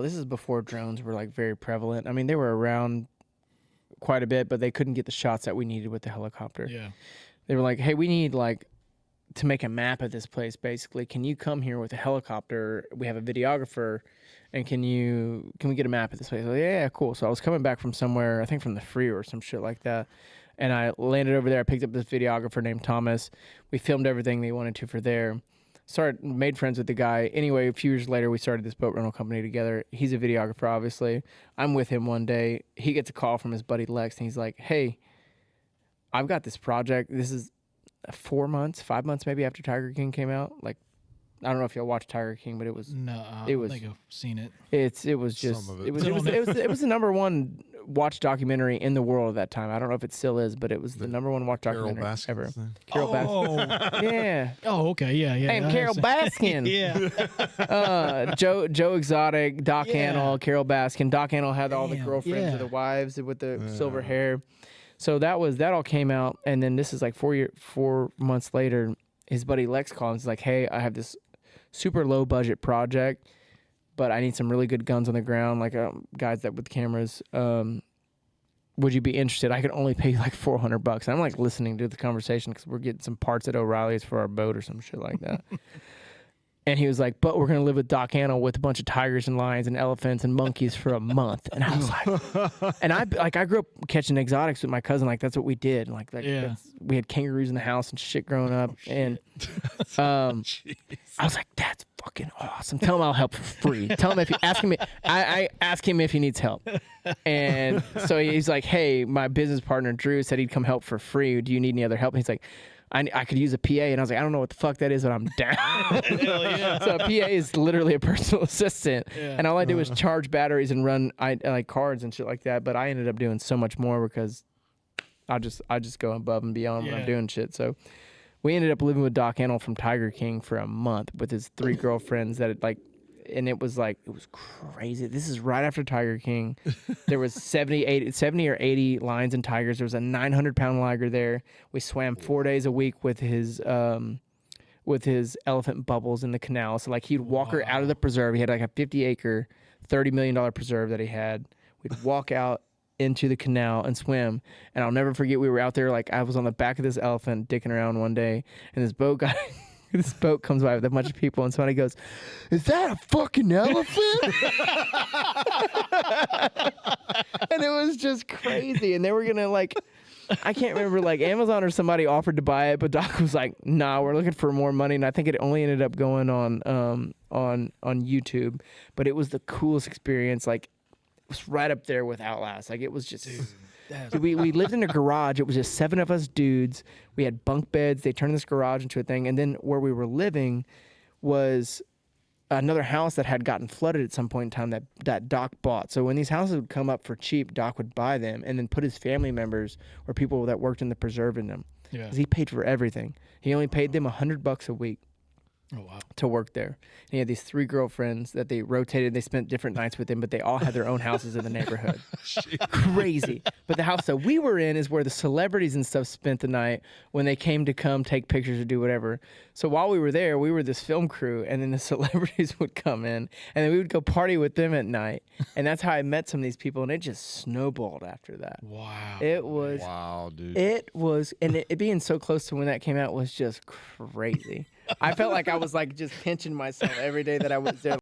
This is before drones were like very prevalent. I mean, they were around quite a bit, but they couldn't get the shots that we needed with the helicopter. Yeah. They were like, hey, we need like to make a map of this place, basically. Can you come here with a helicopter? We have a videographer, and can we get a map of this place? Like, yeah, cool. So I was coming back from somewhere, I think from the Free or some shit like that, and I landed over there. I picked up this videographer named Thomas. We filmed everything they wanted to for there. Made friends with the guy. Anyway, a few years later, we started this boat rental company together. He's a videographer, obviously. I'm with him one day. He gets a call from his buddy Lex, and he's like, hey, I've got this project. This is 5 months maybe after Tiger King came out. Like, I don't know if y'all watched Tiger King, but it was I think I've seen it. It was just it was the number one watch documentary in the world at that time. I don't know if it still is, but it was the number one watch documentary ever. Carol Baskin. Yeah. Oh, okay. Yeah. Hey, Carol Baskin. Yeah. Joe Exotic, Doc Annell, Carol Baskin. Doc Annell had all the girlfriends of the wives with the silver hair. So that all came out, and then this is like 4 months later. His buddy Lex calls and is like, "Hey, I have this super low budget project, but I need some really good guns on the ground, like guys that with cameras. Would you be interested? I could only pay you like $400." I'm like listening to the conversation because we're getting some parts at O'Reilly's for our boat or some shit like that. And he was like, "But we're gonna live with Doc Annell with a bunch of tigers and lions and elephants and monkeys for a month." And I was like, and I grew up catching exotics with my cousin. Like that's what we did. Like we had kangaroos in the house and shit growing up. And I was like, "That's fucking awesome. Tell him I'll help for free. Tell him if you ask him. I ask him if he needs help." And so he's like, "Hey, my business partner Drew said he'd come help for free. Do you need any other help?" And he's like, I could use a PA, and I was like, I don't know what the fuck that is, but I'm down. Hell yeah. So a PA is literally a personal assistant, and all I do is charge batteries and run like cards and shit like that. But I ended up doing so much more because I just go above and beyond when I'm doing shit. So we ended up living with Doc Annell from Tiger King for a month with his 3 girlfriends and it was crazy. This is right after Tiger King. There was 70 or 80 lions and tigers. There was a 900-pound liger there. We swam 4 days a week with his elephant Bubbles in the canal. So like he'd walk her out of the preserve. He had like a 50-acre, $30 million preserve that he had. We'd walk out into the canal and swim. And I'll never forget, we were out there, like I was on the back of this elephant dicking around one day, and this boat comes by with a bunch of people, and somebody goes, "Is that a fucking elephant?" And it was just crazy. And they were gonna I can't remember, like Amazon or somebody offered to buy it, but Doc was like, "Nah, we're looking for more money." And I think it only ended up going on YouTube. But it was the coolest experience. Like it was right up there with Outlast. Like it was just. We lived in a garage. It was just 7 of us dudes. We had bunk beds. They turned this garage into a thing. And then where we were living was another house that had gotten flooded at some point in time that Doc bought. So when these houses would come up for cheap, Doc would buy them and then put his family members or people that worked in the preserve in them. Yeah. Because he paid for everything. He only paid them $100 a week. Oh, wow. To work there. And he had these 3 girlfriends that they rotated. They spent different nights with him, but they all had their own houses in the neighborhood. Crazy. But the house that we were in is where the celebrities and stuff spent the night when they came to come take pictures or do whatever. So while we were there, we were this film crew, and then the celebrities would come in, and then we would go party with them at night. And that's how I met some of these people, and it just snowballed after that. Wow. It was. Wow, dude. It was, and it being so close to when that came out was just crazy. I felt like I was like just pinching myself every day that I was there.